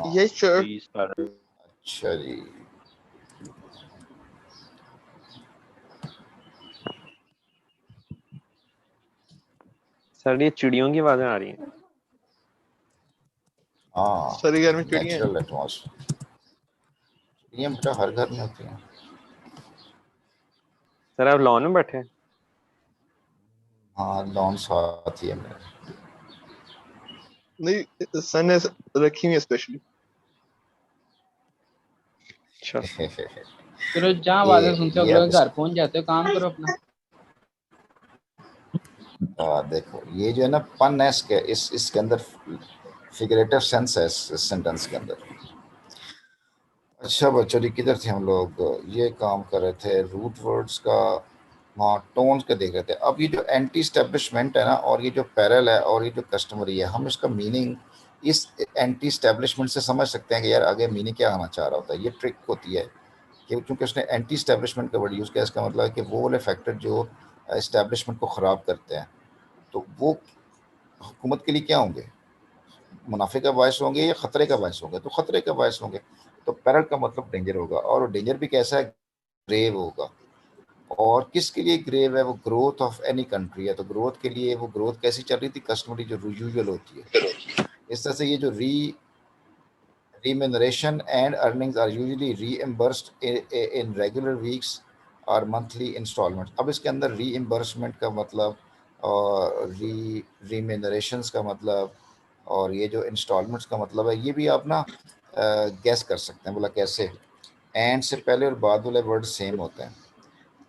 Yes, sure. Please, Farah. अच्छा जी, sir ये चिड़ियों की आवाजें आ रही हैं। हाँ सारे घर में चिड़िया हैं। नेचुरल एटमॉस्फेयर, ये बेटा हर घर में होती हैं। सर आप लॉन में बैठे हैं? हाँ लॉन साथ ही है मेरे। नहीं, सन है रखी हुई है स्पेशली। अच्छा फिर जहाँ आवाजें सुनते हो ये अगले घर पहुंच जाते हो, काम करो अपना। देखो ये जो है ना पन है, इसके अंदर फिगरेटिव सेंस है इस सेंटेंस के अंदर। अच्छा बच्चों जी, किधर थे हम लोग? ये काम कर रहे थे रूट वर्ड्स का, हाँ टोन्स का देख रहे थे। अब ये जो एंटी स्टैब्लिशमेंट है ना, और ये जो पैरल है और ये जो कस्टमरी है, हम इसका मीनिंग इस एंटी स्टैब्लिशमेंट से समझ सकते हैं कि यार आगे मीनिंग क्या आना चाह रहा होता है। ये ट्रिक होती है कि क्योंकि उसने एंटी स्टैब्लिशमेंट का वर्ड यूज़ किया, इसका मतलब है कि वो वाले फैक्टर जो इस्टेब्लिशमेंट को ख़राब करते हैं, तो वो हुकूमत के लिए क्या होंगे? मुनाफे का बायस होंगे या ख़तरे का बायस होंगे? तो ख़तरे का बायस होंगे। तो पैरल का मतलब डेंजर होगा, और डेंजर भी कैसा है? ग्रेव होगा। और किसके लिए ग्रेव है? वो ग्रोथ ऑफ एनी कंट्री है। तो ग्रोथ के लिए वो ग्रोथ कैसी चल रही थी? कस्टमरी जो यूजुअल होती है। इस तरह से ये जो remuneration and earnings are usually reimbursed in regular weeks or monthly installments। अब इसके अंदर reimbursement का मतलब और remunerations का मतलब और ये जो installments का मतलब है, ये भी आप ना गैस कर सकते हैं। बोला कैसे? एंड से पहले और बाद वाले वर्ड सेम होते हैं।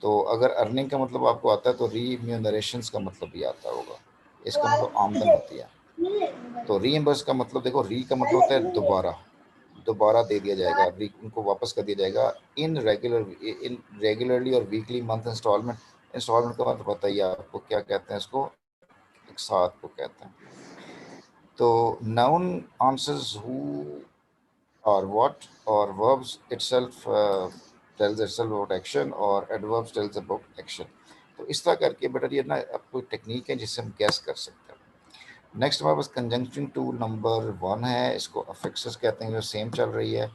तो अगर अर्निंग का मतलब आपको आता है तो remunerations का मतलब भी आता होगा। इसका मतलब आमदन होती है। तो रीइम्बर्स का मतलब देखो, री का मतलब होता है दोबारा दे दिया जाएगा, उनको वापस कर दिया जाएगा। इन रेगुलरली और वीकली मंथ इंस्टॉलमेंट का मतलब बताइए आपको क्या कहते हैं? इसको एक साथ को कहते हैं। तो नाउन आंसर्स हु और व्हाट, और verbs itself tells itself about action, और एडवर्ब्स टेल्स अबाउट एक्शन। तो इस तरह करके बेटा ये ना अब कोई टेक्निक है जिससे हम गैस कर सकते हैं। नेक्स्ट हमारे पास कंजंक्शन टूल नंबर 1 है, इसको अफिक्सेस कहते हैं, जो सेम चल रही है।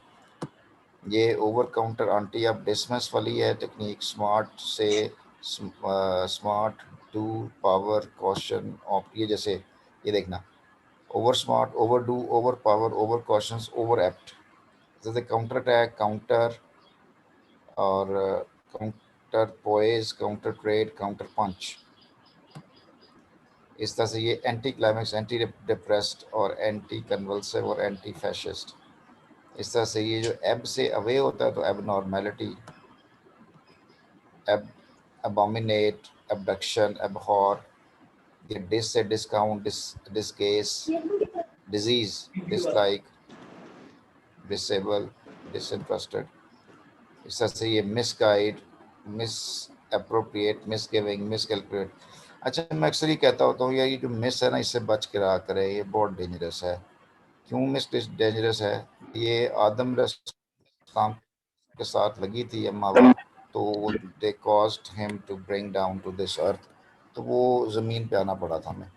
ये ओवर काउंटर आंटी अब डिसमस वाली है टेक्निक। स्मार्ट से smart, do, power, caution, op. ये जैसे ये देखना, over smart, over do, over power, over cautions, over apt. जैसे काउंटर अटैक, काउंटर और काउंटर पोएज, काउंटर ट्रेड, काउंटर पंच। इस तरह से ये एंटी क्लाइमेक्स, एंटी डिप्रेस्ड और एंटी कन्वल्सिव और एंटी फैशिस्ट। इस तरह से ये जो एब से अवे होता है तो एब नॉर्मेलिटी, एब अबोमिनेट, एबडक्शन, एबहॉर। ये डिस से डिस्काउंट, डिसकेस, डिजीज, डिसलाइक, डिसेबल, डिसइंटरेस्टेड। इस तरह से ये misguide, misappropriate, misgiving, miscalculate. अच्छा मैं अक्सर ये कहता होता हूँ यार ये जो मिस है ना, इससे बच के रहा करे, ये बहुत डेंजरस है। क्यों मिस डेंजरस है? ये आदम इस्लाम के साथ लगी थी अम्मा हवा, तो they caused him to bring down to this earth. तो वो ज़मीन पे आना पड़ा था हमें।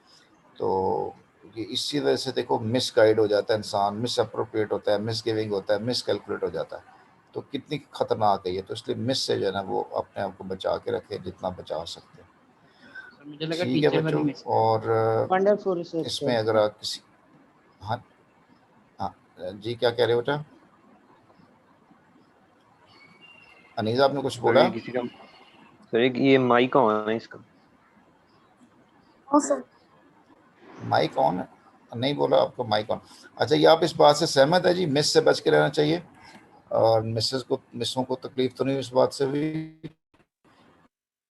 तो ये इसी वजह से देखो मिस गाइड हो जाता है इंसान, मिस अप्रोप्रिएट होता है, मिस गिविंग होता है, मिस कैलकुलेट हो जाता है। तो कितनी खतरनाक है ये। तो इसलिए मिस से जो है ना वो अपने आप को बचा के रखे जितना बचा सकते हैं। मुझे लगा ठीक है टीचर वाली बच्चों। मिस। और वंडरफुल रिसर्च इसमें अगर आप किसी, हाँ हाँ जी क्या कह रहे हो बेटा? अनीस आपने कुछ सर बोला? ये किसी का, सर ये माइक ऑन है इसका। माइक ऑन है? नहीं बोला आपको माइक ऑन। अच्छा ये आप इस बात से सहमत है जी, मिस से बच के रहना चाहिए? और मिसों को तकलीफ तो नहीं इस बात से भी?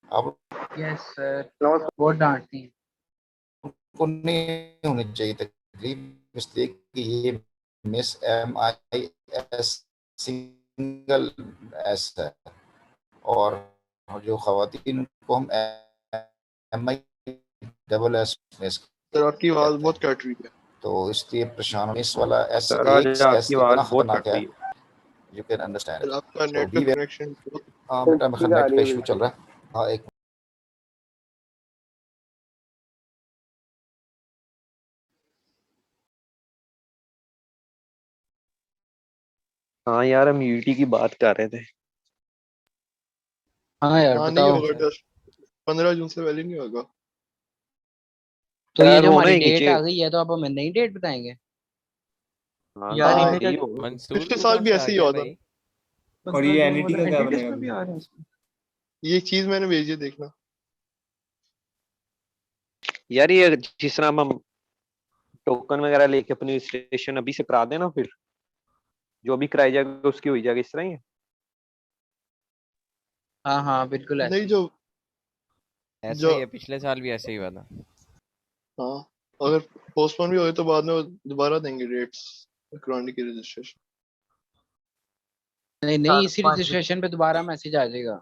आप यस सर, बहुत डांटती हैं। को नहीं होनी चाहिए तकलीफ, इसलिए कि ये मिस MIS सिंगल एस है, और जो खवातीन को हम MI डबल एस सर आपकी आवाज कहते बहुत हैं। कट रही है। तो इसलिए परेशान मिस वाला एस, सर आज एक एस आपकी आवाज इतना बहुत खतरनाक कट है, रही है। You can understand sir it. आपका तो नेटवर्क कनेक्शन बहुत हाँ बेटा मेरा नेट का इशू चल रहा है। हाँ एक हाँ यार, हम यूटी की बात कर रहे थे। हाँ यार हाँ नहीं बताओ। होगा टेस्ट, 15 जून से पहले नहीं होगा। तो ये यार जो वो ना हमारी एक डेट नीचे। आ गई है तो अब हमें नई डेट बताएंगे। हाँ यार हाँ इन्हें यही का होगा। मंसूर पिछले तू साल कहाँ भी से आ ऐसे ही गया हुआ था। भाई? और ये 15 जून एनईटी का मतलब क्या एंटी टेस्ट बनेगा में भी अभी? आ रहे हैं इसमें। ये एक चीज मैंने भेजी है, देखना। यार ये जिस तरह हम टोकन वगैरह लेके अपनी रजिस्ट्रेशन अभी से करा देना, फिर जो भी कराई जाएगा उसकी हो जाएगी, इस तरह ही है। हाँ हाँ बिल्कुल नहीं ऐसे ही। जो ऐसा जो ही है, पिछले साल भी ऐसे ही हुआ था। हाँ, अगर पोस्टपोन भी हो गए तो बाद में वो दोबारा देंगे डेट्स करवाने की रजिस्ट्रेशन। नहीं नहीं, इसी 4-5 बजे रजिस्ट्रेशन पे दोबारा मैसेज आ जाएगा।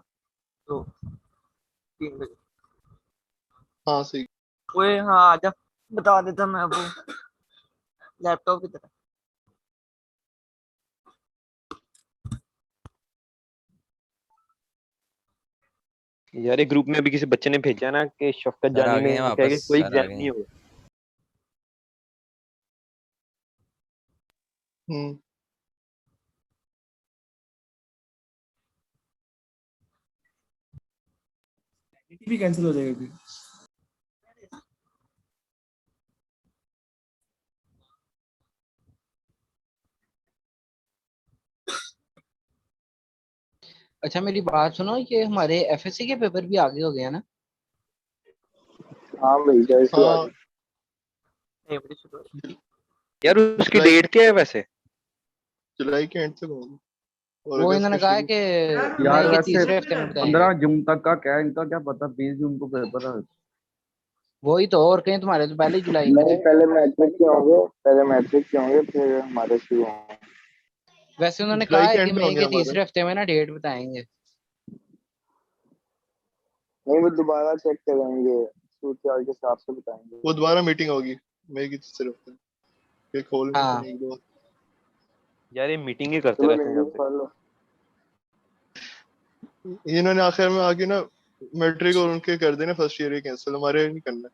तो 3 बजे। हाँ सही। ओए हाँ आजा, बता देता मैं वो लैपटॉप की तरह। यार एक ग्रुप में अभी किसी बच्चे ने भेजा ना कि शफकत सर आ जानी गए में हैं क्या है कि वापस, कोई सर आ एग्जाम गए नहीं हैं। होगा। हम्म। एनईटी भी कैंसिल हो जाएगा फिर। अच्छा मेरी बात सुनो, ये हमारे एफएससी के पेपर भी आगे हो गए हैं ना। हाँ नहीं बजे शुरू हो। यार उसकी जुलाई डेट क्या है वैसे? जुलाई के एंड तक होगा और वो अगस्त इन्होंने के कहा है शुरू। कि यार मई के वैसे तीसरे हफ्ते में बताएंगे। 15 जून तक का क्या है इनका, क्या पता 20 जून को पेपर है। वही तो, और कहीं तुम्हारे तो पहले ही जुलाई में नहीं, थे। पहले मैट्रिक के होंगे फिर हमारे शुरू होंगे। वैसे उन्होंने कहा जुलाई है के कि एंड में मई होंगे के हमारे। तीसरे हफ्ते में ना डेट बताएंगे। नहीं, वो दोबारा चेक करेंगे, सूट के हिसाब से बताएंगे। वो दोबारा मीटिंग होगी मई की तीसरे हफ्ते में, फिर खोलेंगे हाँ फिर एक दो बार। यार ये मीटिंग ही करते चलो रहते हैं लिंक जब तक। पढ़ लो। इन्होंने आखिर में आके ना मैट्रिक और उनके कर देना फर्स्ट ईयर ही कैंसिल, हमारे नहीं करना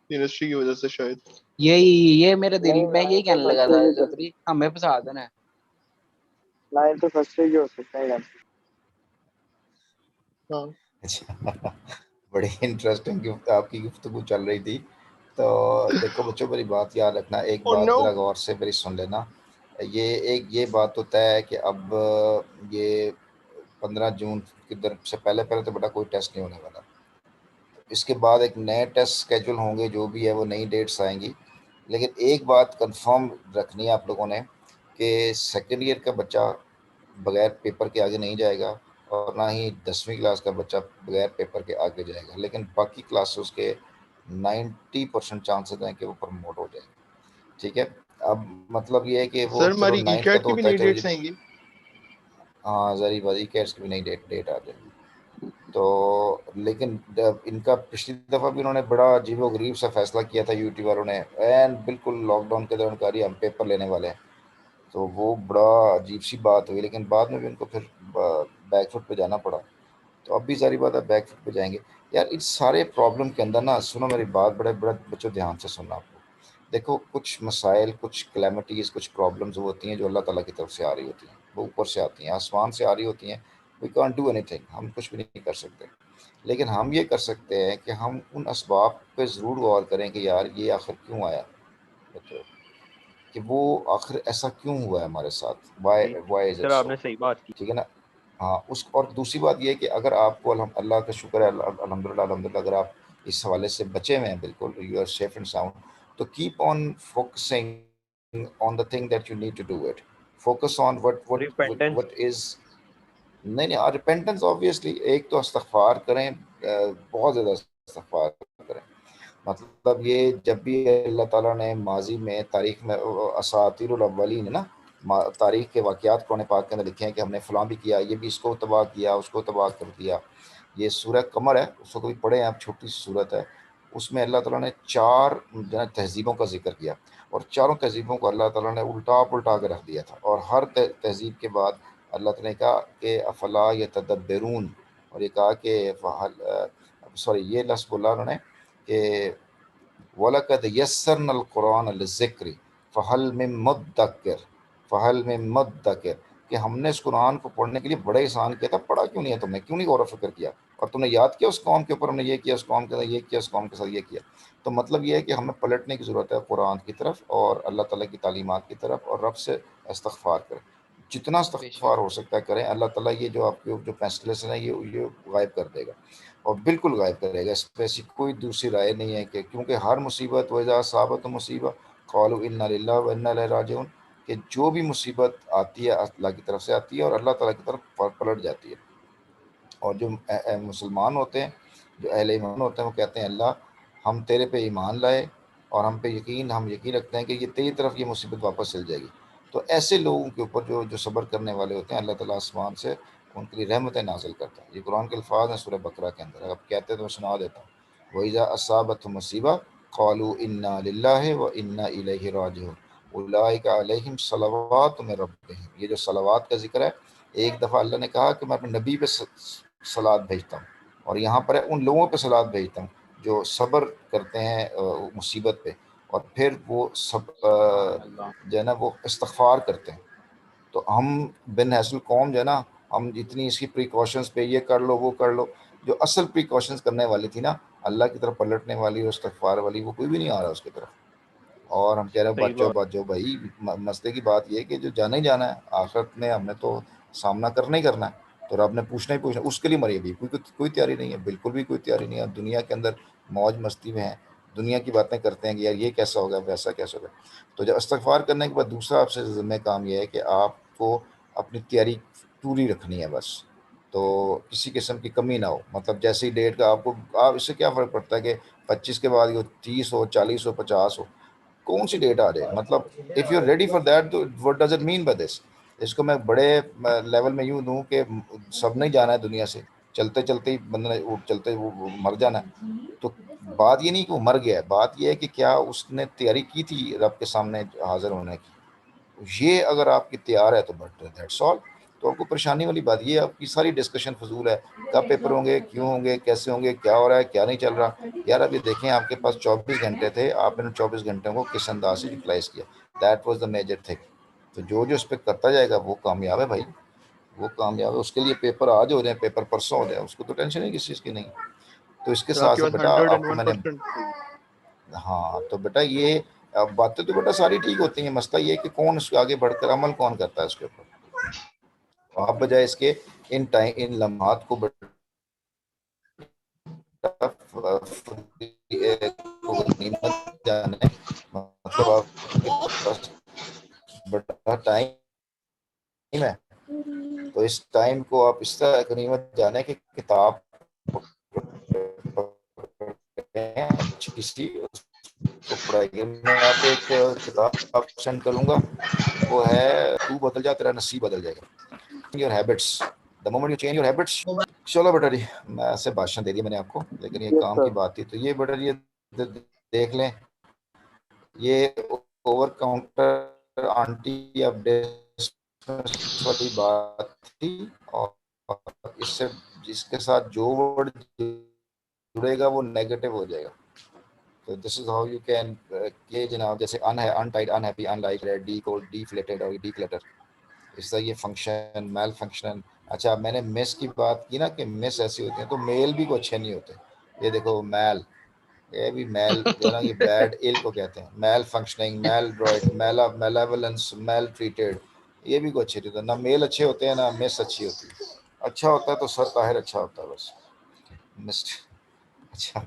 यूनिवर्सिटी की वजह से शायद। यही, ये मेरे दिल नहीं, में यही 9 तो कहने लगा फर्स्ट था ईयर के, जफरी, हमें फंसा देना है। 9 तो फर्स्ट ईयर के हो सकते हैं। हाँ अच्छा बड़ी इंटरेस्टिंग गिफ्ट आपकी गुफ्तगू चल रही थी। तो देखो बच्चों, मेरी बात याद रखना, एक ओह बात नो। ज़रा गौर से मेरी सुन लेना। ये बात तो तय है कि अब ये 15 जून की तरफ से पहले पहले तो बेटा कोई टेस्ट नहीं होने वाला। इसके बाद एक नए टेस्ट स्केड्यूल होंगे, जो भी है वो नई डेट्स आएंगी। लेकिन एक बात कंफर्म रखनी है आप लोगों ने कि सेकेंड ईयर का बच्चा बगैर पेपर के आगे नहीं जाएगा, और ना ही 10वीं क्लास का बच्चा बगैर पेपर के आगे जाएगा। लेकिन बाकी क्लासेस के 90% चांसेस हैं कि वो प्रमोट हो जाएंगे। ठीक है, अब मतलब ये है कि वो सर चलो हमारी ई 9th का कैट तो की भी होता है, नई चलो जी। डेट्स आएंगी। हाँ जरी बारी कैट्स की भी नई डेट आ जाएगी। तो लेकिन इनका पिछली दफ़ा भी उन्होंने बड़ा अजीबोगरीब सा फैसला किया था यूटी वालों ने, एंड बिल्कुल लॉकडाउन के दौरान कहा हम पेपर लेने वाले हैं। तो वो बड़ा अजीब सी बात हुई, लेकिन बाद में भी उनको फिर बैकफुट पे जाना पड़ा। तो अब भी सारी बात है बैकफुट पे जाएंगे। यार इस सारे प्रॉब्लम के अंदर ना, सुनो मेरी बात, बड़े बड़े बच्चों ध्यान से सुनना। आपको देखो, कुछ मसाइल, कुछ क्लैमिटीज़, कुछ प्रॉब्लम्स वो होती हैं जो अल्लाह ताला की तरफ से आ रही होती हैं, वो ऊपर से आती हैं, आसमान से आ रही होती हैं। वी कांट डू एनीथिंग, हम कुछ भी नहीं कर सकते। लेकिन हम ये कर सकते हैं कि हम उन असबाब पे ज़रूर गौर करें कि यार ये आखिर क्यों आया, बच्चों, कि वो आखिर ऐसा क्यों हुआ है हमारे साथ, जी वाई इज़ इट सर, सो। आपने सही बात की। ठीक है ना। हाँ, उस और दूसरी बात ये है कि अगर आपको अल्लाह का शुक्र है, अल्हम्दुलिल्लाह अल्हम्दुलिल्लाह, अगर आप इस हवाले से बचे हुए हैं, बिल्कुल you are safe and sound, तो keep on focusing on the thing that you need to do it. Focus on repentance. What is, नहीं रिपेंटेंस ऑब्वियसली, एक तो इस्तगफार करें, बहुत ज़्यादा इस्तगफार करें। मतलब ये जब भी अल्लाह ताला ने माजी में तारीख में असातीरुल अव्वलीन है ना, तारीख के वाक़यात कुरान पाक के अंदर लिखे हैं कि हमने फ़लाँ भी किया, ये भी इसको तबाह किया, उसको तबाह कर दिया। ये सूरह कमर है, उसको कभी पढ़े हैं आप, छोटी सी सूरत है। उसमें अल्लाह ताला ने 4 जो है तहज़ीबों का ज़िक्र किया, और चारों तहज़ीबों को अल्लाह ताला ने उल्टा पुल्टा के रख दिया था। और हर तहज़ीब के बाद अल्लाह ताला ने कहा कि अफ़ला यतदब्बरून, और ये कहा कि सॉरी ये लफ्ज़ बोला उन्होंने कि वलक़द यस्सरनल कुरान लिज़्ज़िक्रि फ़हल मिन मुद्दक्किर, फ़हल मिन मुद्दक्किर, कि हमने इस कुरान को पढ़ने के लिए बड़ा एहसान किया था, पढ़ा क्यों नहीं है तुमने, क्यों नहीं गौर व फिक्र किया, और तुमने याद किया उस कौम के ऊपर हमने ये किया, उस कौम के साथ ये किया, उस कौम के साथ ये किया। तो मतलब ये है कि हमें पलटने की ज़रूरत है कुरान की तरफ और अल्लाह ताला की तालीमात की तरफ, और रब से इस्तग़फ़ार करें, जितना इस्तग़फ़ार हो सकता है करें। अल्लाह ताला ये जो आपके जो फैसले हैं ये गायब कर देगा, और बिल्कुल गायब करेगा, इस पर ऐसी कोई दूसरी राय नहीं है कि, क्योंकि हर मुसीबत वज़ा साबत मुसीबत क़ालू इन्ना लिल्लाहि व इन्ना इलैहि राजिऊन, कि जो भी मुसीबत आती है अल्लाह की तरफ से आती है और अल्लाह ताला की तरफ पलट जाती है। और जो मुसलमान होते हैं, जो अहले ईमान होते हैं, वो कहते हैं अल्लाह हम तेरे पे ईमान लाए और हम यकीन रखते हैं कि ये तेरी तरफ ये मुसीबत वापस चल जाएगी। तो ऐसे लोगों के ऊपर जो सब्र करने वाले होते हैं, अल्लाह ताला आसमान से उनके लिए रहमतें नाज़िल करता है। ये कुरान के अल्फाज हैं सूरह बकरा के अंदर, आप कहते हैं तो मैं सुना देता हूँ। वइज़ा असाबतहुम मुसीबा क़ालू इन्ना लिल्लाहि व इन्ना इलैहि राजिऊन उलाइका अलैहिम सलवातु मिन रब्बिहिम। ये जो सलावात का जिक्र है, एक दफ़ा अल्लाह ने कहा कि मैं अपने नबी पे सलात भेजता हूँ, और यहाँ पर है उन लोगों पे सलात भेजता हूँ जो सब्र करते हैं मुसीबत पे, और फिर वो सब जो है ना वो इस्तग़फ़ार करते हैं। तो हम बिन हैसल कौम जो है ना, हम इतनी इसकी प्रिकॉशंस पे ये कर लो वो कर लो, जो असल प्रिकॉशंस करने वाली थी ना, अल्लाह की तरफ पलटने वाली और इस्तग़फ़ार वाली, वो कोई भी नहीं आ रहा उसकी तरफ। और हम कह रहे हैं सही बच जाओ भाई, मसले की बात ये है कि जो जाना ही जाना है आखिरत में, हमने तो सामना करना ही करना है, तो रब ने पूछना ही पूछना, उसके लिए मरी भी कोई तैयारी नहीं है, बिल्कुल भी कोई तैयारी नहीं है। दुनिया के अंदर मौज मस्ती में है, दुनिया की बातें करते हैं कि यार ये कैसा होगा वैसा कैसा होगा। तो जब इस्तग़फ़ार करने के बाद दूसरा आपसे ज़िम्मे काम यह है कि आपको अपनी तैयारी पूरी रखनी है बस, तो किसी किस्म की कमी ना हो। मतलब जैसे ही डेट का आपको, आप इससे क्या फ़र्क पड़ता है कि 25 के बाद ये 30 हो, 40 हो, 50 हो, कौन सी डेट आ जाए। मतलब if you are ready for that, तो what does it mean by this. इसको मैं बड़े लेवल में यूँ दूँ कि सब नहीं जाना है दुनिया से, चलते चलते ही बंदे ने चलते वो मर जाना है। तो बात ये नहीं कि वो मर गया है, बात ये है कि क्या उसने तैयारी की थी रब के सामने हाजिर होने की। ये अगर आपकी तैयार है तो बट दैट्स ऑल। तो आपको परेशानी वाली बात ये, आपकी सारी डिस्कशन फजूल है, कब पेपर होंगे, क्यों होंगे, कैसे होंगे, क्या हो रहा है, क्या नहीं चल रहा। यार अभी देखें, आपके पास 24 घंटे थे, आपने 24 घंटों को किस अंदाज से यूटिलाइज किया, that was the major thing. तो जो इस पर करता जाएगा वो कामयाब है भाई, वो कामयाब है। उसके लिए पेपर आज हो जाए, पेपर परसों हो जाए, उसको तो टेंशन है किसी चीज़ की नहीं। तो इसके सर साथ आपकी साथ बात बेटा आपको मैंने, 101% सही। हाँ तो बेटा ये बातें तो बेटा सारी ठीक होती हैं, मसला ये है कि कौन उसके आगे बढ़कर अमल कौन करता है उसके ऊपर। आप बजाय इसके इन लम्हात को गनीमत जाने, मतलब आपके पास बड़ा टाइम है, तो इस टाइम को आप इस तरह गनीमत जाने कि किताब किसी को पढ़ाइए। मैं आपको एक किताब सेंड करूंगा, वो है तू बदल जा तेरा नसीब बदल जाएगा, your habits, the moment you change your habits. चलो बेटा जी, मैं ऐसे भाषण दे दिया मैंने आपको, लेकिन ये यस काम की सर। बात थी। तो ये बेटा ये देख लें, ये ओवर काउंटर आंटी अपडेट वाली बात थी, और इससे जिसके साथ जो वर्ड जुड़ेगा वो नेगेटिव हो जाएगा। तो this is how you can, ये जनाब जैसे अन है, अनटाइड, अनहैप्पी, अनलाइक, डी को डीफ्लेटेड और डीक्लटर, इस तरह ये फंक्शन, मेल फंक्शन। अच्छा मैंने मिस की बात की ना कि मिस ऐसी होती है, तो मेल भी को अच्छे नहीं होते। ये देखो मेल, ये भी मेल जो है ना, ये बैड इल को कहते हैं, malfunctioning, maladroit, malevolence, maltreated, ये भी को अच्छे नहीं होते। ना मेल अच्छे होते हैं ना मिस अच्छी होती है। अच्छा होता है तो सर ताहिर अच्छा होता है बस, मिस्टर अच्छा।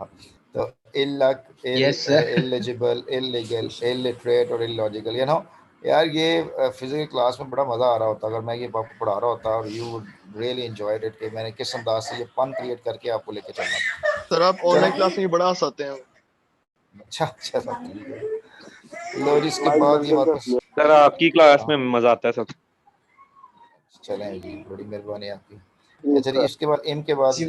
तो इलक, yes sir. Illegible, illegal, illiterate और इलॉजिकल, यू नो। यार ये फिजिकल क्लास में बड़ा मज़ा आ रहा होता अगर मैं ये आपको पढ़ा रहा होता, और you would really enjoyed it कि मैंने किस अंदाज से ये फन क्रिएट करके आपको लेके चलना था। सर आप ऑनलाइन क्लास में बड़ा हंसाते हैं। अच्छा अच्छा सब ठीक है। लो जी, इसके माइक बाद बंद ये करके वापस, रखिए। सर आपकी क्लास में मजा आता है सब। चलें जी, बड़ी मेहरबानी आपकी। यस अच्छा जी, सर। इसके बाद इम के बाद ये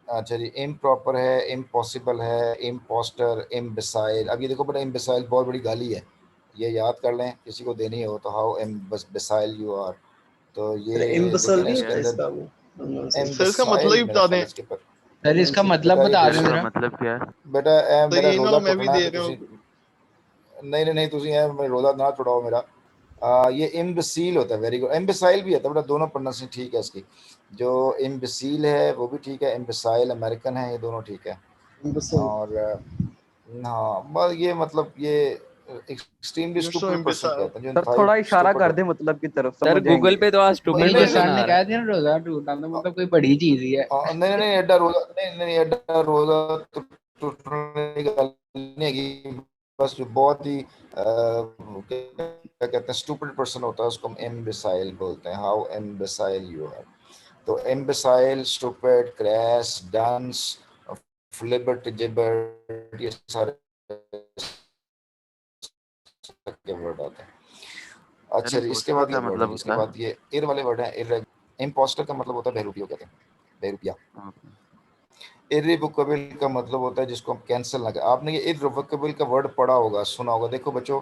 अच्छा जी, इम्प्रॉपर है, इम्पॉसिबल है, इम्पोस्टर, इम्बिसाइल। अब ये देखो बेटा, इम्बिसाइल बहुत बड़ी गाली है, ये याद कर लें, किसी को देनी हो तो हाउ इम्बिसाइल यू आर। तो ये देखें ना इसके अंदर सर इसका मतलब ही इम्बिसाइल, मेरा बता ख्याल दें। है इसके ऊपर। सर इसका मतलब बेटा ये बता दें इसका जरा। मतलब क्या है? बेटा तो मेरा ये ना रोज़ा मैं भी टुटना है दे तो रहा तुसी हूँ। नहीं नहीं नहीं, तुसी मेरा रोज़ा ना छुड़ाओ मेरा। ये इम्बेसील होता है, वेरी गुड। इम्बेसाइल भी होता है बेटा, दोनों प्रोनाउंसिएशन ठीक है इसकी। जो इम्बेसील है वो भी ठीक है, इम्बेसाइल अमेरिकन है, ये दोनों ठीक है। और हाँ बस ये मतलब ये extremely You're so stupid person imbecile. कहते हैं, जो सर इंतहाई थोड़ा इशारा स्टूपिड कर होता दे मतलब की तरफ, सर समझ जाएंगे। गूगल पे तो आज है। स्टूपिड नहीं ये नहीं पर्सन सर आ ने रहा कह है। दिया ना, रोजा टूटना तो मतलब कोई बड़ी चीज ही है। नहीं नहीं एडा रोजा, नहीं एडा रोजा तो टूटने की गल नहीं हैगी। बस जो बहुत ही क्या कहते हैं स्टूपिड पर्सन होता है उसको हम इम्बेसाइल बोलते हैं। How imbecile you are. तो imbecile, stupid, crass, dunce, flibbertigibbet, ये सारे के वर्ड आते हैं। अच्छा जी, इसके बाद ये वर्ड है, इसके बाद ये एर वाले वर्ड हैं। इम्पोस्टर का मतलब होता है बहरूपियों कहते हैं, बहरूपिया। इर्रिवोकेबल का मतलब होता है जिसको हम कैंसिल ना करें। आपने ये इर्रिवोकेबल का वर्ड पढ़ा होगा, सुना होगा। देखो बच्चों,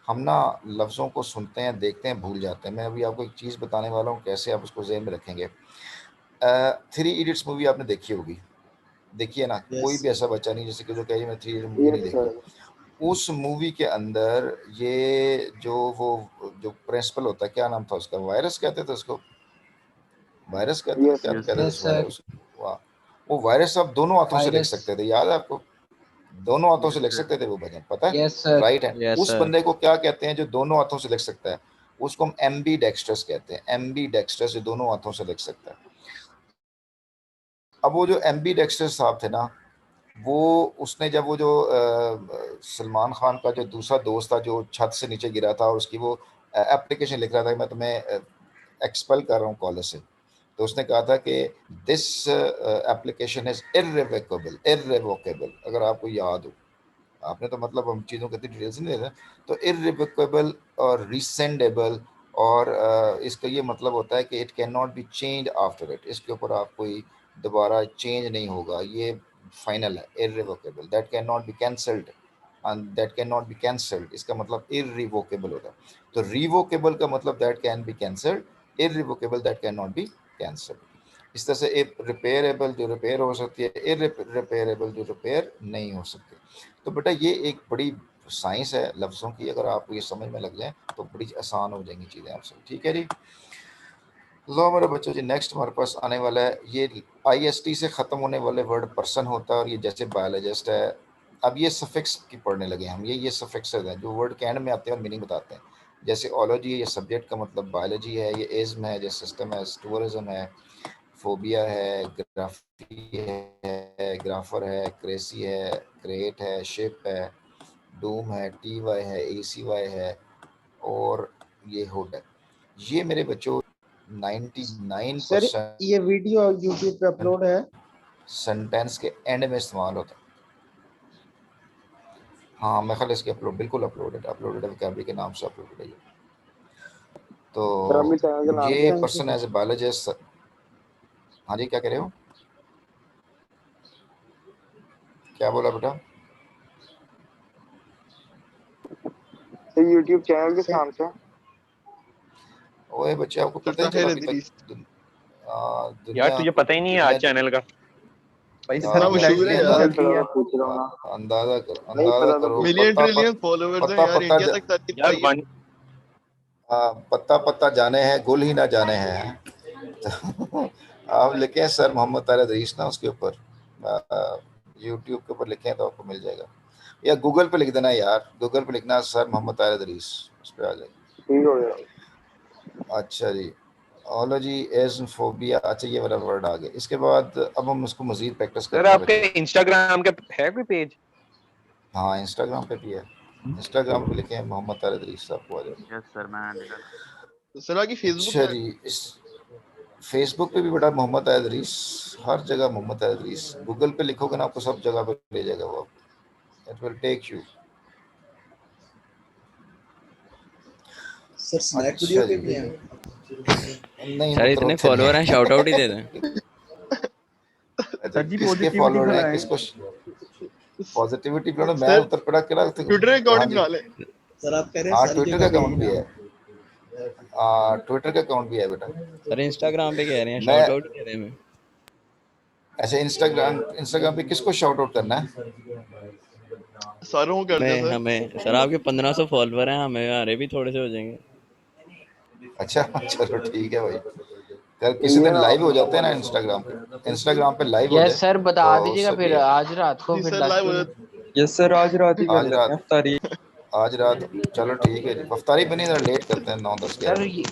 हम ना लफ्ज़ों को सुनते हैं, देखते हैं, भूल जाते हैं। मैं अभी आपको एक चीज़ बताने वाला हूँ, कैसे आप उसको ज़हन में रखेंगे। 3 इडियट्स मूवी आपने देखी होगी, देखिए ना। कोई भी ऐसा बच्चा नहीं जैसे कि जो कहे मैं 3 इडियट मूवी नहीं यस देखी। सर। उस मूवी के अंदर ये जो प्रिंसिपल होता है, क्या नाम था उसका, वायरस कहते थे उसको, वायरस कहते थे, यस क्या सर। कहते थे यस उस सर। वायरस। वाह, वो वायरस आप दोनों हाथों से लिख वायरस। सकते थे, याद है आपको? दोनों हाथों से लिख सकते थे वो भजन, पता है? Yes sir. राइट है। यस उस सर। बंदे को क्या कहते हैं जो दोनों हाथों से लिख सकता है? उसको हम एम्बी डेक्स्ट्रस कहते हैं। एम्बी डेक्स्ट्रस जो दोनों हाथों से लिख सकता है। अब वो जो एम्बी डेक्स्ट्रस साहब थे ना, वो उसने जब वो जो सलमान खान का जो दूसरा दोस्त था जो छत से नीचे गिरा था और उसकी वो एप्लीकेशन लिख रहा था कि मैं तुम्हें एक्सपेल कर रहा हूँ कॉलेज से, तो उसने कहा था कि दिस एप्लीकेशन इज इर्रिवोकेबल। इर्रिवोकेबल अगर आपको याद हो, आपने तो मतलब हम चीज़ों की इतनी डिटेल्स नहीं देते। तो इर्रिवोकेबल और रिसेंडेबल, और इसका ये मतलब होता है कि it can not B change after it. इसके ऊपर आप कोई दोबारा चेंज नहीं होगा, ये फाइनल है। Irrevocable, that can not be cancelled, and that can not be cancelled, इसका मतलब इर्रिवोकेबल होता है। तो रिवोकेबल का मतलब that can be cancelled, irrevocable that can not be cancelled. इस तरह से रिपेयरेबल जो रिपेयर हो सकती है, इर्रिपेयरेबल जो रिपेयर नहीं हो सकती। तो बेटा ये एक बड़ी साइंस है लफ्ज़ों की, अगर आपको ये समझ में लग जाए तो बड़ी आसान हो जाएंगी चीज़ें आपसे। ठीक है जी। लो मेरे बच्चों जी, नेक्स्ट हमारे पास आने वाला है, ये IST से ख़त्म होने वाले वर्ड पर्सन होता है, और ये जैसे बायोलॉजिस्ट है। अब ये सफिक्स की पढ़ने लगे हम, ये सफिक्स हैं जो वर्ड के एंड में आते हैं और मीनिंग बताते हैं। जैसे ओलॉजी है, ये सब्जेक्ट का मतलब बायोलॉजी है। ये इज़्म है, जैसे सिस्टम है, टूरिज्म है, फोबिया है, ग्राफी है, ग्राफर है, क्रेसी है, क्रिएट है, शिप है, डूम है, TY है, ACY है, और ये हुड है। ये मेरे बच्चों सर 99% ये वीडियो यूट्यूब पे अपलोड है? सेंटेंस के एंड में इस्तेमाल होता है। हाँ मैं ख्याल इसके अपलोड, बिल्कुल अपलोडेड वोकैबुलरी के नाम से अपलोडेड है ये। सर अभी चैनल का तो नाम ये क्या है? Person as a biologist. हाँ जी, क्या कह रहे हो, क्या बोला बेटा? सर यूट्यूब चैनल किस नाम से? ओए बच्चे, आपको सर पता ही चला ताहिर अभी इदरीस। तक? यार दुनिया तुझे पता ही नहीं है आज चैनल का। भाई हाँ, इतना सर की लाइफ मशहूर है कितनी यार। नहीं चलती पता, है। मैं पूछ रहा हूँ ना। अंदाजा करो, नहीं अंदाजा पता तो करो। पूछ मिलियन पत्ता ट्रिलियन फॉलोअर्स हैं पत्ता यार, पत्ता इंडिया तक तारीफ यार पाई है। पत्ता पत्ता जाने हैं, गुल ही ना जाने हैं। तो आप लिखें सर मोहम्मद तारिक रईस ना, उसके ऊपर यूट्यूब के ऊपर लिखें तो आपको मिल जाएगा, या गूगल पे लिख देना यार, गूगल पे लिखना सर मोहम्मद तारिक रईस, उस पर आ जाएगा। ठीक हो गया। अच्छा जी, ओलॉजी इज़्म फोबिया, अच्छा ये वाला वर्ड आ गया। इसके बाद अब हम उसको मजीद प्रैक्टिस सर करते हैं आपके बच्चों। इंस्टाग्राम के है कोई पेज? हाँ इंस्टाग्राम पे भी है, इंस्टाग्राम पे लिखें मोहम्मद तारिक रईस, आपको आ जाएगा। यस सर, मैं सर आगे फेसबुक अच्छा पे? जी, इस फेसबुक पे भी बेटा मोहम्मद तारिक रईस, हर जगह मोहम्मद तारिक रईस। गूगल पे लिखोगे ना, आपको सब जगह पे ले जाएगा वो, it will take you. Sir snack video अच्छा पे जी, भी है? नहीं सर पुत्र इतने उत्थे नहीं फॉलोअर हैं, है। शाउट आउट ही दे दें। अच्छा, सर जी किसके पॉजिटिविटी फॉलोअर हैं, फैलाएं। किसको पॉजिटिविटी पे? मैं सर उत्तर पड़ा केड़ा ट्विटर अकाउंट हाँ ही जी, बना ले। सर आप कह रहे हैं हाँ सारी ट्विटर का जगह अकाउंट गई भी ना? है, ट्विटर का अकाउंट भी है बेटा। सर इंस्टाग्राम पे कह रहे हैं, मैं शाउट आउट ही दे दें हमें। ऐसे इंस्टाग्राम पे किसको शाउट आउट करना है? सारों को कर दिया हमें सर। हमें सर आपके 1500 फॉलोअर हैं, हमें हमारे भी थोड़े से हो जाएंगे। अच्छा चलो ठीक है भाई, कल किसी दिन लाइव हो जाते हैं ना इंस्टाग्राम पे लाइव हो यस जाए सर, बता तो दीजिएगा उससे भी फिर आज रात को, जी फिर सर लाइव हो 10 जाते यस सर, आज रात ही कर आज लेते हैं रात अफ्तारी। आज रात चलो ठीक है जी, अफ्तारी भी नहीं जरा लेट करते हैं 9 10 सर 11 बजे।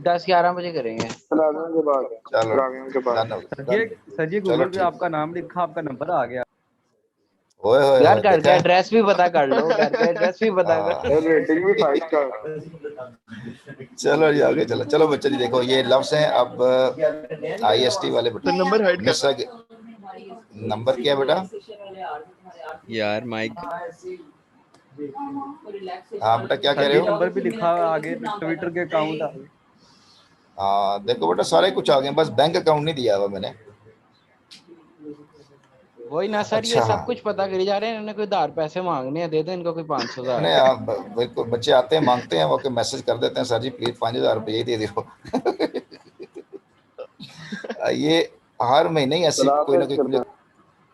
10-11 बजे करेंगे। तरावियों के बाद चलो तरावियों के बाद डन हो सर जी चलो गूगल पे ठीक, आपका नाम लिखा, आपका नंबर आ गया। ओए होए यार होए घर देखा का है एड्रेस भी पता कर लो, घर का एड्रेस भी पता कर। और रेटिंग भी 5 स्टार। चलो जी आगे चलो, चलो बच्चे जी देखो ये लफ्ज हैं अब IST वाले sir number hide miss number क्या है बेटा? यार माइक हाँ बेटा क्या कह सर रहे जी हो? नंबर भी लिखा, आगे ट्विटर के अकाउंट आ गए। हाँ देखो बेटा सारे कुछ आ गए, बस बैंक अकाउंट नहीं दिया हुआ मैंने। वही ना सर, ये अच्छा सब हाँ कुछ पता करी जा रहे हैं, इन्होंने कोई उधार पैसे मांगने हैं, दे दो इनको कोई 500 नहीं हज़ार। आप बिल्कुल बच्चे आते हैं मांगते हैं वो के मैसेज कर देते हैं सर जी प्लीज 5,000 रुपये ही दे दो। ये हर महीने ही ऐसी शराब कोई ना पेश कोई करते मुझे हैं।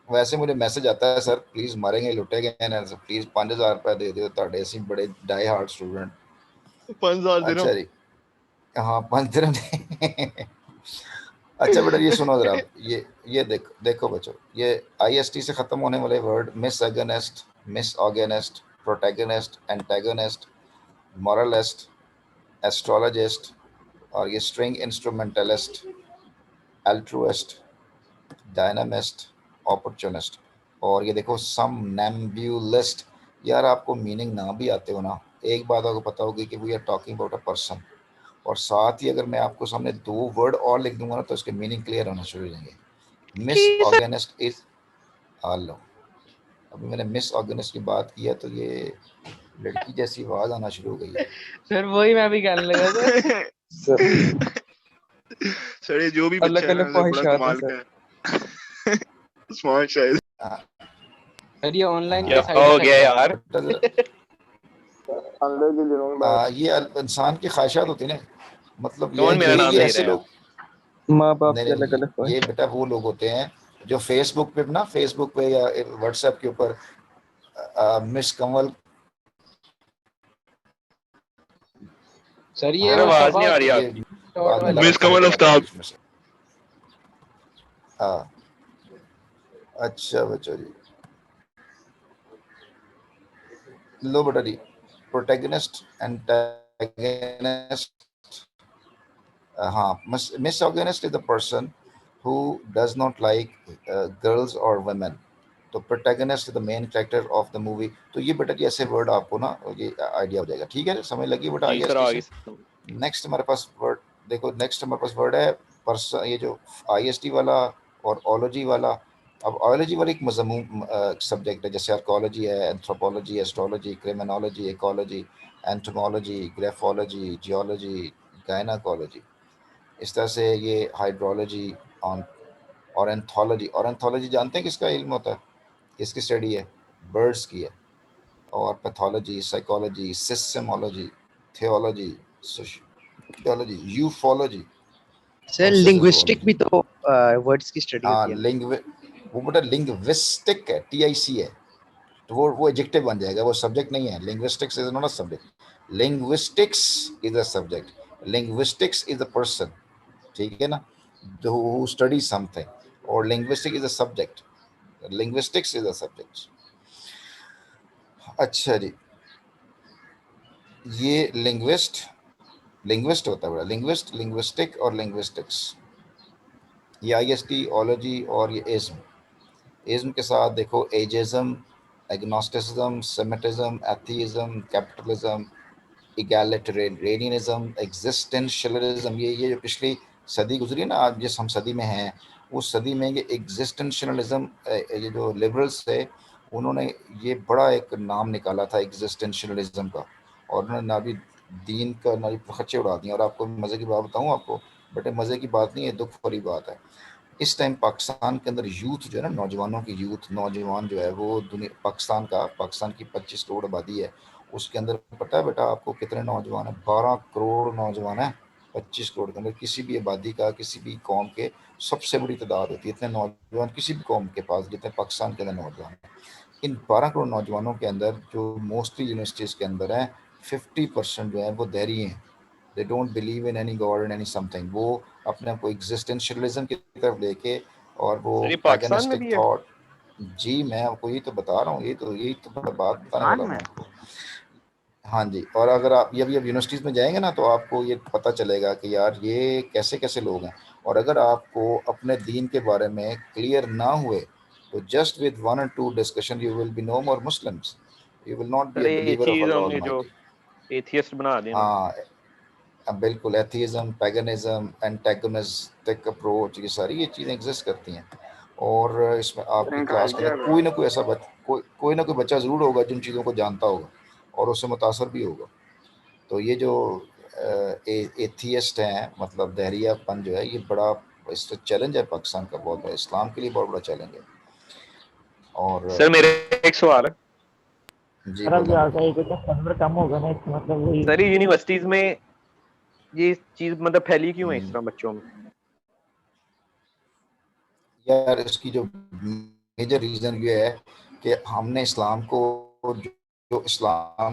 वैसे मुझे मैसेज आता है सर प्लीज मारेंगे लुटेंगे ना प्लीज 5,000 रुपये दे दो ਤੁਹਾਡੇ ਅਸੀਂ बड़े डाई हार्ड स्टूडेंट। 5,000 अच्छा दिरहम। जी हाँ 5 दिन। अच्छा बेटा ये सुनो जरा ये देखो देखो बच्चों ये IST से खत्म होने वाले word miss against, miss organist, protagonist, antagonist, moralist, astrologist और ये स्ट्रिंग इंस्ट्रूमेंटलिस्ट, अल्ट्रुइस्ट, डायनामिस्ट, अपॉर्चुनिस्ट और ये देखो समनैम्ब्यूलिस्ट। यार आपको मीनिंग ना भी आते हो ना, एक बात आपको पता होगी कि we are talking about a person, और साथ ही अगर मैं आपको सामने 2 वर्ड और लिख दूंगा ना तो इसके मीनिंग क्लियर होना शुरू हो जाएंगे। मिस ऑर्गेनिस्ट इज हेलो, अभी मैंने मिस ऑर्गेनिस्ट की बात किया तो ये लड़की जैसी आवाज आना शुरू हो गई है। सर वही मैं भी कहने लगा सर। सर ये जो भी अलग बच्चा है अलग ना सर बड़ा ख्वाहिशात हैं कमाल सर। का है। स्मार्ट शायद। सर ये ऑनलाइन क्या के साइड हो गया इफेक्ट है। यार? अंदर के दिनों में बात ये इंसान की ख्वाहिशात होती है ना, मतलब कौन मेरा नाम ये ले ऐसे रहा है? लोग माँ बाप नहीं की अलग नहीं अलग ये ख्वाहिश। बेटा वो लोग होते हैं जो फेसबुक पे ना, फेसबुक पे या व्हाट्सएप के ऊपर मिस कंवल सर ये सर वो आवाज सभा नहीं आ रही होती है ये आपकी। शॉर्ट बाद में वाली। मिस लड़का कमल निकल आता है आफ्ताब। बीच में से। हाँ अच्छा बच्चों जी लो बेटा जी प्रोटैगनिस्ट एंटागनिस्ट हाँ misogynist is the person who does not like girls or women, तो protagonist the main character of the movie. तो ये बेटा जी ऐसे वर्ड आपको ना ये आइडिया हो जाएगा, ठीक है समझ लगी बेटा जी सर IST आगे। से। नेक्स्ट हमारे पास वर्ड देखो, नेक्स्ट हमारे पास वर्ड है पर्सन, ये जो IST वाला और ओलॉजी वाला। अब ओलॉजी वाला एक मजमून सब्जेक्ट है, जैसे आर्कोलॉजी है, anthropology, astrology, criminology, ecology, entomology, graphology, geology, gynaecology, इस तरह से ये हाइड्रोलॉजी और एंथोलॉजी। और एंथोलॉजी जानते हैं किसका इल्म होता है, किसकी स्टडी है? बर्ड्स की है। और pathology, psychology, systemology, theology, sociology, ufology sir और लिंग्विस्टिक सिजोफोलॉजी। भी तो वर्ड्स की स्टडी हाँ होती है ना। वो बेटा लिंग्विस्टिक है, TIC है, तो वो एडजेक्टिव बन जाएगा, वो सब्जेक्ट नहीं है। Linguistics is not a subject, linguistics is a subject, linguistics is a person, ठीक है ना, who studies something, और linguistic is a subject, linguistics is a subject। अच्छा जी ये लिंग्विस्ट होता है बड़ा, लिंग्विस्ट, लिंग्विस्टिक और लिंग्विस्टिक्स, ये IST ओलॉजी और ये इज्म के साथ देखो ageism, agnosticism, Semitism, एथीइज्म, capitalism, egalitarianism, existentialism. ये जो पिछली सदी गुजरी ना, आज जिस हम सदी में हैं उस सदी में ये एग्जिस्टेंशियलिज्म, ये जो लिबरल्स थे उन्होंने ये बड़ा एक नाम निकाला था एग्जिस्टेंशियलिज्म का, और उन्होंने ना भी दीन का ना भी खर्चे उड़ा दिए। और आपको मज़े की बात बताऊँ आपको, बटे मज़े की बात नहीं है, दुख भरी बात है। इस टाइम पाकिस्तान के अंदर यूथ जो है ना, नौजवानों की यूथ, नौजवान जो है वो दुनिया पाकिस्तान की 25 करोड़ आबादी है, उसके अंदर पता है बेटा आपको कितने नौजवान हैं? 12 करोड़ नौजवान हैं 25 करोड़ के अंदर। किसी भी आबादी का, किसी भी कौम के सबसे बड़ी तादाद होती है इतने नौजवान किसी भी कौम के पास जितने पाकिस्तान के अंदर नौजवान हैं। इन 12 करोड़ नौजवानों के अंदर जो मोस्टली यूनिवर्सिटीज़ के अंदर हैं 50% जो है वो देहरी हैं, they don't believe in any God and any something. वो अपने आप को एग्जिस्टेंशियलिज्म की तरफ लेके और वो सर ये पाकिस्तान में पैगनिस्टिक भी है? थॉट। जी मैं आपको यही तो बता रहा हूँ, यही तो बात बताने वाला हूँ मैं आपको। हाँ जी, और अगर आप ये अभी यूनिवर्सिटीज़ में जाएंगे ना तो आपको ये पता चलेगा कि यार ये कैसे कैसे लोग हैं। और अगर आपको अपने दीन के बारे में क्लियर ना हुए तो just with 1 or 2 discussion you will be no more Muslims, you will not be sir a believer of अल्लाह एथियज्म ने जो ऑलमाइटी। एथियस्ट बना दिया ना। हाँ बिल्कुल, एथीज़म, पैगनिज्म, एंटेगोनिस्टिक अप्रोच, ये सारी ये चीज़ें एग्जिस्ट करती हैं। और इसमें आपकी क्लास के अंदर कोई ना कोई ऐसा कोई ना कोई बच्चा ज़रूर होगा जिन चीज़ों को जानता होगा और उससे मुतासर भी होगा। तो ये जो एथियस्ट हैं, मतलब दहरियापन जो है, ये बड़ा इससे चैलेंज है पाकिस्तान का, बहुत बड़ा, इस्लाम के लिए बहुत बड़ा चैलेंज है। और सर मेरे एक सवाल है जी बोलें। कम होगा ना, इसका मतलब वही। सर, ये यूनिवर्सिटीज में ये चीज मतलब फैली क्यों है इस तरह बच्चों में? यार इसकी जो मेजर रीज़न ये है कि हमने इस्लाम को जो इस्लाम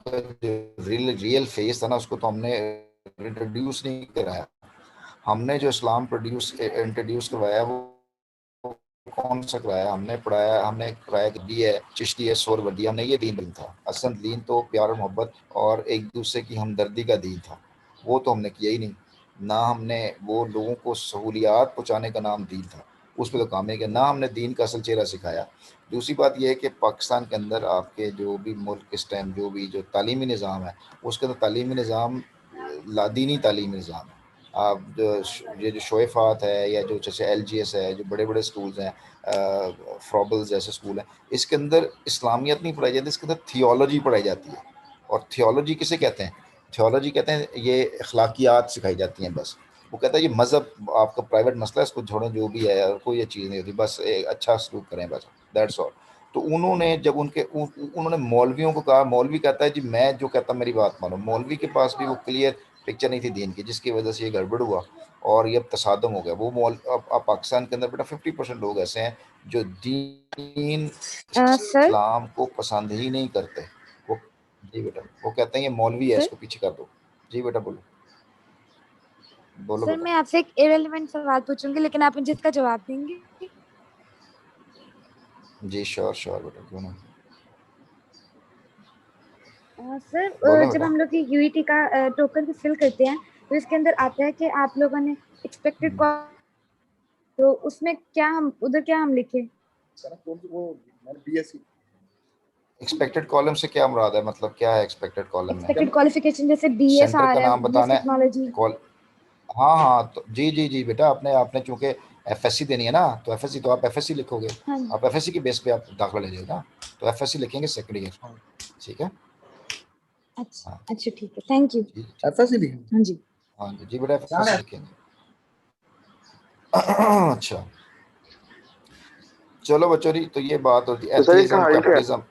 का जो रियल फेस था ना, उसको तो हमने इंट्रोड्यूस नहीं कराया। हमने जो इस्लाम इंट्रोड्यूस करवाया वो कौन सा कराया? हमने पढ़ाया कि दी है, चिश्ती है, सोहरवर्दी, हमने ये दीन था। असल दीन तो प्यार और मोहब्बत और एक दूसरे की हमदर्दी का दीन था, वो तो हमने किया ही नहीं। ना हमने वो लोगों को सहूलियात पहुँचाने का नाम दीन था, उस पर तो काम नहीं किया। ना हमने दीन का असल चेहरा सिखाया। दूसरी बात यह है कि पाकिस्तान के अंदर आपके जो भी मुल्क इस टाइम जो तालीमी निज़ाम है, उसके अंदर तालीमी निज़ाम लादीनी तालीमी निज़ाम है। आप ये जो शोएफात है या जो जैसे LGS है, जो बड़े बड़े स्कूल्स हैं, फ्रॉबल्स जैसे स्कूल हैं, इसके अंदर इस्लामियत नहीं पढ़ाई जाती, इसके अंदर थियोलॉजी पढ़ाई जाती है। और थियोलॉजी किसे कहते हैं? थियोलॉजी कहते हैं ये अखलाकियात सिखाई जाती हैं बस। वो कहता है ये मज़हब आपका प्राइवेट मसला है, इसको छोड़ें, जो भी है कोई ये चीज़ नहीं होती, बस एक अच्छा सलूक करें बस, दैट्स ऑल। तो उन्होंने जब उन्होंने मौलवियों को कहा, मौलवी कहता है जी मैं जो कहता मेरी बात मानो। मौलवी के पास भी वो क्लियर पिक्चर नहीं थी दीन की, जिसकी वजह से ये गड़बड़ हुआ और ये अब तसादम हो गया। अब पाकिस्तान के अंदर बेटा 50% लोग ऐसे हैं जो दीन इस्लाम को पसंद ही नहीं करते। वो जी बेटा, वो कहते हैं ये मौलवी है, इसको पीछे कर दो। जी बेटा बोलो बोलो सर बेटा। मैं आपसे एक इरेलेवेंट सवाल पूछूंगी, लेकिन आप मुझे इसका जवाब देंगे? जी श्योर बेटा, क्यों नहीं, सर बोलो जब बेटा। हम लोग ये यूईटी का टोकन फिल करते हैं तो इसके अंदर आता है कि आप लोगों ने एक्सपेक्टेड, तो उसमें क्या हम उधर क्या हम लिखे? एक्सपेक्टेड कॉलम से क्या मुराद है? मतलब क्या है एक्सपेक्टेड कॉलम में? एक्सपेक्टेड क्वालिफिकेशन जैसे बीएस सेंटर आ का रहा नाम है, बीएस बताना है। टेक्नोलॉजी। हाँ तो जी बेटा, आपने चूंकि FSC देनी है ना, तो FSC तो आप FSC लिखोगे। हाँ आप FSC के बेस पे आप दाखिला ले जाओगे ना, तो FSC लिखेंगे सेकेंड ईयर, ठीक है। अच्छा अच्छा ठीक है, थैंक यू। FSC लिखेंगे? हाँ जी हाँ जी बेटा, FSC लिखेंगे। अच्छा चलो बच्चों जी, तो ये बात होती है एथीइज्म कैपिटलिज्म।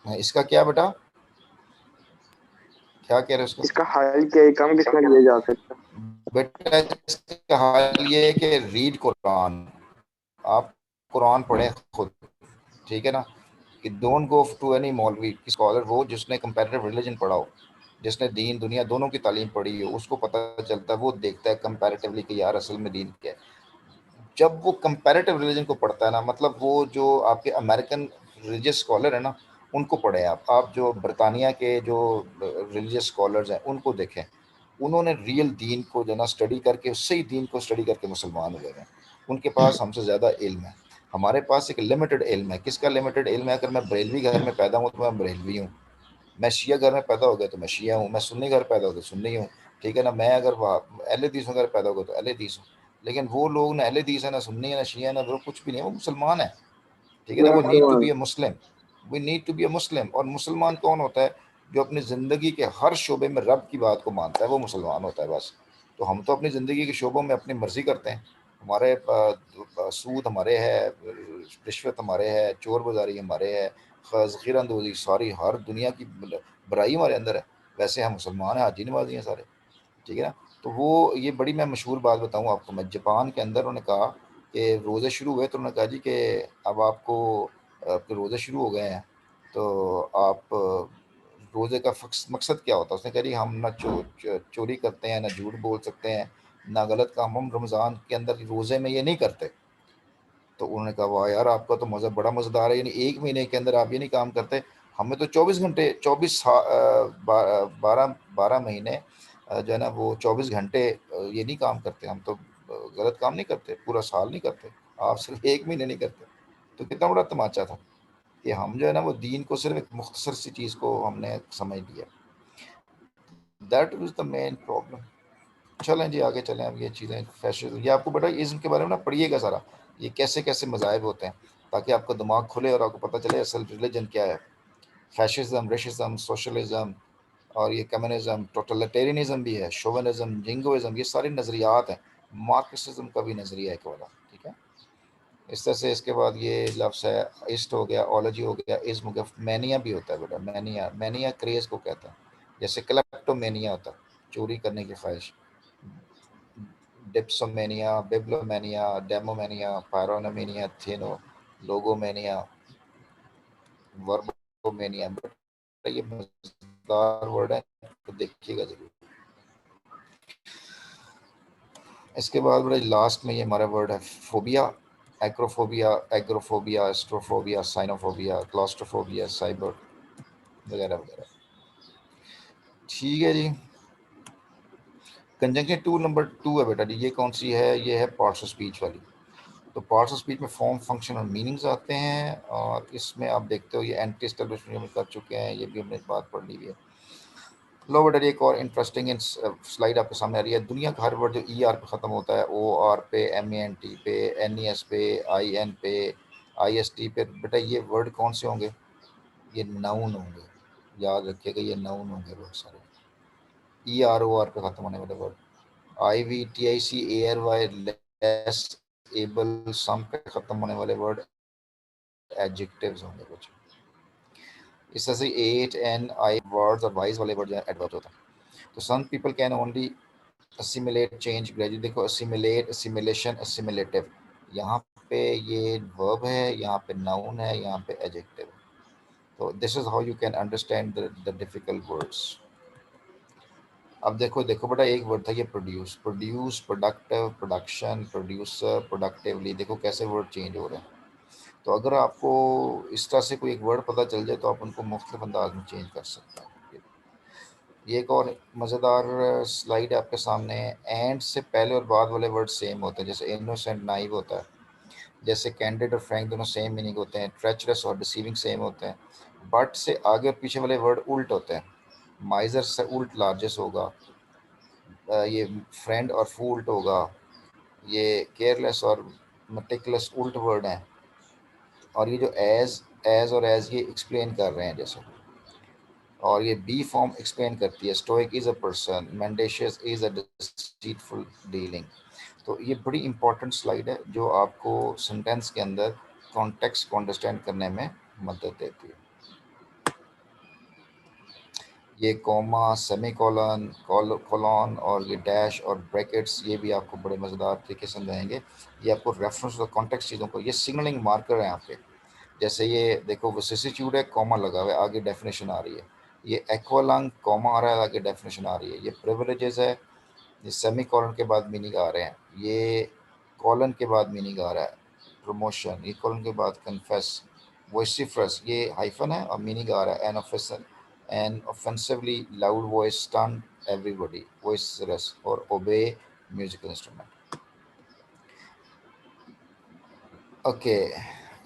इसका क्या बेटा, क्या कह रहे हो उसको? इसका हल क्या है, कम कितना किया जा सकता है? बेटा इसका हाल ये है कि रीड कुरान, आप कुरान पढ़ें खुद, ठीक है ना। कि डोंट गो टू एनी मौलवी स्कॉलर, वो जिसने कंपैरेटिव रिलीजन पढ़ा हो, जिसने दीन दुनिया दोनों की तालीम पढ़ी हो, उसको पता चलता है, वो देखता है कंपैरेटिवली कि यार असल में दीन क्या है। जब वो कंपैरेटिव रिलीजन को पढ़ता है ना, मतलब वो जो आपके अमेरिकन रिलीजियस स्कॉलर है ना, उनको पढ़े आप जो बरतानिया के जो रिलीजियस स्कॉलर्स हैं उनको देखें, उन्होंने रियल दीन को जो ना स्टडी करके, उससे ही दीन को स्टडी करके मुसलमान हुए हैं। उनके पास हमसे ज़्यादा इल्म है, हमारे पास एक लिमिटेड इल्म है। किसका लिमिटेड इल्म है? अगर मैं बरेलवी घर में पैदा हूँ तो मैं बरेलवी हूँ, मैं शिया घर में पैदा हो गया तो मैं शिया हूँ, मैं सुन्नी घर पैदा हो तो सुन्नी हूँ, ठीक है ना। मैं अगर अहले हदीस घर पैदा हो गया तो अहले हदीस हूँ। लेकिन वो लोग ना अहले हदीस है, ना सुन्नी है, ना शिया है, ना वो कुछ भी नहीं है, वो मुसलमान है, ठीक है ना। वो need to be a Muslim, we need to be a Muslim. और मुसलमान कौन होता है? जो अपनी ज़िंदगी के हर शोबे में रब की बात को मानता है, वो मुसलमान होता है बस। तो हम तो अपनी ज़िंदगी के शोबों में अपनी मर्ज़ी करते हैं, हमारे सूद हमारे है, रिश्वत हमारे है, चोर बाजारी हमारे है, ज़ख़ीरा अंदोज़ी, सारी हर दुनिया की बुराई हमारे अंदर है। वैसे हम मुसलमान हैं, हाजी नमाजी हैं सारे, ठीक है ना। तो वो ये बड़ी मैं मशहूर बात बताऊँ आपको, मैं जापान के अंदर उन्होंने कहा कि रोज़े शुरू हुए, तो उन्होंने कहा जी कि अब आपको आपके रोज़े शुरू हो गए हैं, तो आप रोज़े का मकसद क्या होता है? उसने कहा जी हम ना चोरी करते हैं, ना झूठ बोल सकते हैं, ना गलत काम हम रमज़ान के अंदर रोज़े में ये नहीं करते। तो उन्होंने कहा वाह यार आपका तो मज़ा बड़ा मज़ेदार है, यानी 1 महीने के अंदर आप ये नहीं काम करते, हमें तो 24 घंटे 12 महीने जो है ना वो 24 घंटे ये नहीं काम करते, हम तो गलत काम नहीं करते, पूरा साल नहीं करते, आप सिर्फ 1 महीने नहीं करते। तो कितना बड़ा तमाचा था कि हम जो है ना वो दीन को सिर्फ एक मुख्तसर सी चीज़ को हमने समझ लिया। That is the main problem. चलें जी आगे चलें। अब ये चीज़ें फैशन, ये आपको बेटा इज़्म के बारे में ना पढ़िएगा सारा, ये कैसे कैसे मज़ाहिब होते हैं, ताकि आपका दिमाग खुले और आपको पता चले असल रिलीजन क्या है। फैशिज्म, रेशिज्म, सोशलिज्म और ये कम्युनिज्म, टोटलिटेरियनिज्म भी है, शोविनिज्म, जिंगोइज्म, ये सारे नज़रियात हैं। मार्क्सिज्म का भी नज़रिया एक वाला, ठीक है। इस तरह से इसके बाद ये लफ्ज़ है इस्ट हो गया, ओलॉजी हो गया, इज़्म हो गया, मैनिया भी होता है बेटा, मैनिया, मैनिया क्रेज़ को कहता है, जैसे क्लेप्टोमेनिया होता है, चोरी करने की ख्वाहिश, डिप्सोमेनिया, बिब्लोमेनिया, डेमोमेनिया, पायरोनोमेनिया, थेनो, लोगोमेनिया, वर्बोमेनिया। ये मजेदार वर्ड है, तो देखिएगा जरूर। इसके बाद बड़े लास्ट में ये हमारा वर्ड है phobia, acrophobia, agoraphobia, astrophobia, cynophobia, claustrophobia, cyber वगैरह वगैरह। ठीक है जी। कंजंक्शन टूल नंबर 2 है बेटा जी, ये कौन सी है? ये है पार्ट्स ऑफ स्पीच वाली। तो पार्ट्स ऑफ स्पीच में फॉर्म, फंक्शन और मीनिंग्स आते हैं, और इसमें आप देखते हो ये एंटी एस्टेब्लिशमेंट कर चुके हैं, ये भी हमने बात पढ़ ली है। लो बेटा, एक और इंटरेस्टिंग स्लाइड आपके सामने आ रही है। दुनिया का हर वर्ड जो ई आर पे ख़त्म होता है, ओ आर पे, एम ए एन टी पे, एन ई एस पे, आई एन पे, आई एस टी पे, बेटा ये वर्ड कौन से होंगे? ये नाउन होंगे, याद रखिएगा, ये नाउन होंगे बहुत सारे। ई आर ओ आर पे ख़त्म होने वाले word, I V T I C A R Y, less, able, some पे ख़त्म होने वाले वर्ड एडजेक्टिव्स होंगे कुछ। इस तरह से 8 एन आई वर्ड्स और वाइज वाले वर्ड जो है एडवर्ब होता है। तो some people can only assimilate change gradually। देखो assimilate, assimilation, assimilative, यहाँ पे ये verb है, यहाँ पे noun है, यहाँ पे adjective। तो this is how you can understand the difficult words। अब देखो देखो बेटा, एक वर्ड था ये produce, produce, productive, production, producer, productively, देखो कैसे वर्ड चेंज हो रहे हैं। तो अगर आपको इस तरह से कोई एक वर्ड पता चल जाए तो आप उनको मुख्तलिफ अंदाज में चेंज कर सकते हैं। ये एक और मज़ेदार स्लाइड है आपके सामने। एंड से पहले और बाद वाले वर्ड सेम होते हैं, जैसे इनोसेंट, नाइव होता है, जैसे कैंडिड और फ्रैंक दोनों सेम मीनिंग होते हैं, ट्रेचरस और डिसीविंग सेम होते हैं। बट से आगे और पीछे वाले वर्ड उल्ट होते हैं, माइजर से उल्ट लार्जेस्ट होगा, ये फ्रेंड और फूल्ट होगा, ये केयरलेस और मटिकुलस उल्ट वर्ड हैं, और ये जो एज और एज ये एक्सप्लेन कर रहे हैं जैसे, और ये बी फॉर्म एक्सप्लेन करती है, stoic is a person, mendacious is a deceitful dealing. तो ये बड़ी इंपॉर्टेंट स्लाइड है जो आपको सेंटेंस के अंदर कॉन्टेक्स्ट को अंडरस्टैंड करने में मदद देती है। ये कॉमा, सेमीकोलन, कोलन और ये डैश और ब्रैकेट्स, ये भी आपको बड़े मज़ेदार तरीके से समझाएंगे। ये आपको रेफरेंस और कॉन्टेक्स्ट चीज़ों को, ये सिग्नलिंग मार्कर हैं आपके, जैसे ये देखो विसिसिट्यूड है, कॉमा लगा हुआ है, आगे डेफिनेशन आ रही है, ये एक्वालंग, कॉमा आ रहा है, आगे डेफिनेशन आ रही है, ये प्रिविलेजेस है, ये सेमी कॉलन के बाद मीनिंग आ रहे हैं, ये कॉलन के बाद मीनिंग आ रहा है, प्रमोशन, ये कॉलन के बाद कन्फेस, वोसिफरस, ये हाइफन है और मीनिंग आ रहा है, an offensively loud voice, stun everybody, वॉइसरस और ओबे म्यूजिकल इंस्ट्रूमेंट। ओके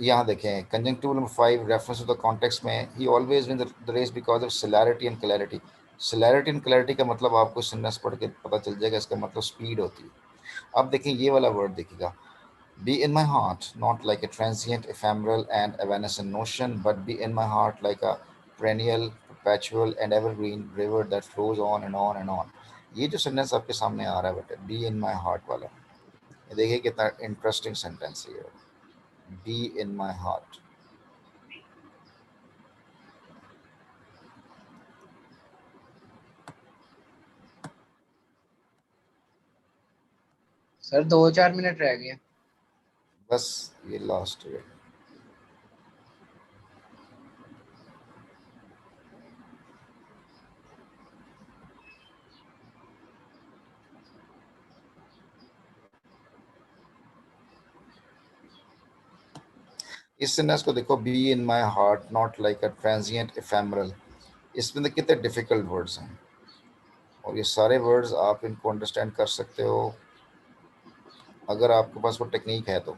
यहाँ देखें conjunctive number 5, reference to the context में, he always win the race because of celerity and clarity. Celerity and clarity का मतलब आपको सेंटेंस पढ़ के पता चल जाएगा, इसका मतलब स्पीड होती है। अब देखें ये वाला वर्ड देखिएगा, be in my heart not like a transient, ephemeral and evanescent notion, but be in my heart like a perennial, perpetual and evergreen river that flows on and on and on. ये जो sentence आपके सामने आ रहा है बेटा, B in my heart वाला, ये देखिए कितना इंटरेस्टिंग सेंटेंस है, be in my heart. Sir 2-4 minute रह गए। बस ये लास्ट है। इस सेंटेंस को देखो, be in my heart not like a transient ephemeral, इसमें तो कितने डिफिकल्ट वर्ड्स हैं, और ये सारे वर्ड्स आप इनको अंडरस्टैंड कर सकते हो अगर आपके पास वो टेक्निक है तो।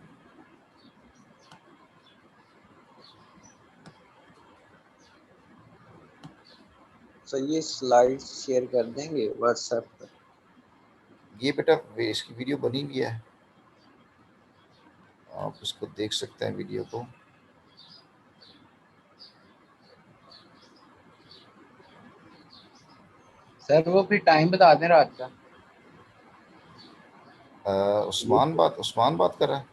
सर ये स्लाइड शेयर कर देंगे व्हाट्सएप पर? ये बेटा इसकी वीडियो बनी हुई है, आप इसको देख सकते हैं वीडियो को। सर वो फिर टाइम बता दें रात का। उस्मान बात कर रहा है,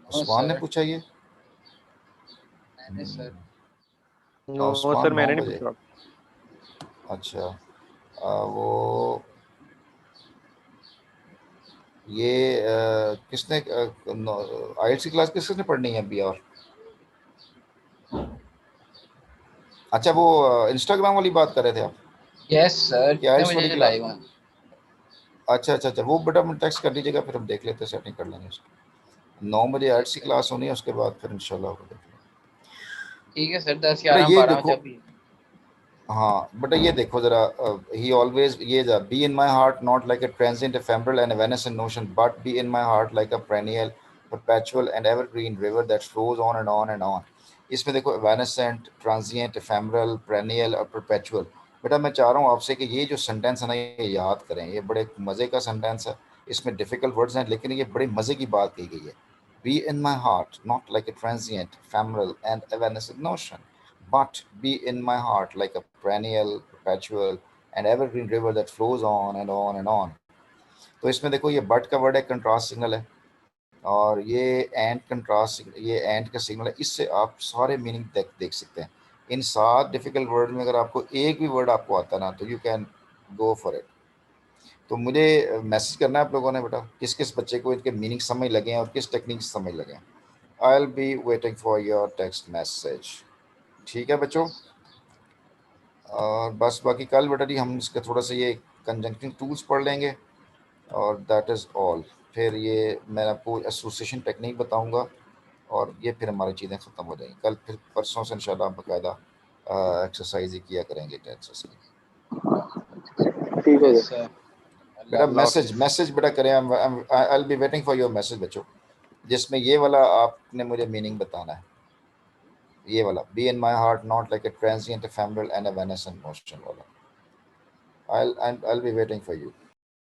उस्मान ने सर। पूछा ये। मैंने सर नो उस्मान सर 9 मैंने नहीं बजे। पूछा। अच्छा वो ये किसने IELTS की क्लास किसने पढ़नी है अभी? और अच्छा वो इंस्टाग्राम वाली बात कर रहे थे आप? यस सर, क्या कितने IELTS वाली बजे क्लास? लाइव हैं? अच्छा वो बेटा मैं टेक्स्ट कर दीजिएगा, फिर हम देख लेते हैं, सेटिंग कर लेंगे उसको। 9 बजे IELTS की क्लास होनी है, उसके बाद फिर इंशाल्लाह हो देख लेंगे। ठीक है सर, 10 बेटा 11 ये 12 देखो, जब भी। हाँ बेटा ये देखो जरा, ही ऑलवेज ये be in my heart not like a transient ephemeral and evanescent notion but be in my heart like a perennial perpetual and evergreen river that flows on and on and on. इसमें देखो evanescent, transient, ephemeral, perennial और perpetual. बेटा मैं चाह रहा हूँ आपसे कि ये जो सेंटेंस है ना ये याद करें, ये बड़े मज़े का सेंटेंस है, इसमें डिफ़िकल्ट वर्ड्स हैं लेकिन ये बड़े मज़े की बात की गई है। Be in my heart not like a transient ephemeral and evanescent notion but be in my heart like a perennial, perpetual, and evergreen river that flows on and on and on. तो इसमें देखो ये but का word है, contrast signal है, और ये and contrast, ये एंड का सिग्नल है। इससे आप सारे मीनिंग देख सकते हैं। इन 7 डिफिकल्ट वर्ड में अगर आपको एक भी वर्ड आपको आता ना तो you can go for it. तो मुझे मैसेज करना है आप लोगों ने बेटा, किस किस बच्चे को इनके मीनिंग समझ लगे हैं और किस टेक्निक समझ लगे हैं। I will be waiting for your text message. ठीक है बच्चों, और बस बाकी कल बेटा जी हम इसका थोड़ा सा ये कंजंक्शन टूल्स पढ़ लेंगे और दैट इज़ ऑल। फिर ये मैं आपको एसोसिएशन टेक्निक बताऊंगा और ये फिर हमारी चीज़ें ख़त्म हो जाएंगी। कल फिर परसों से इंशाल्लाह हम बाकायदा एक्सरसाइज ही किया करेंगे टेंसेस की। ठीक है सर बेटा मैसेज बेटा करें, I will be waiting for your message बच्चों, जिसमें ये वाला आपने मुझे मीनिंग बताना है, ये वाला be in my heart not like a transient ephemeral and evanescent motion वाला। I'll be waiting for you.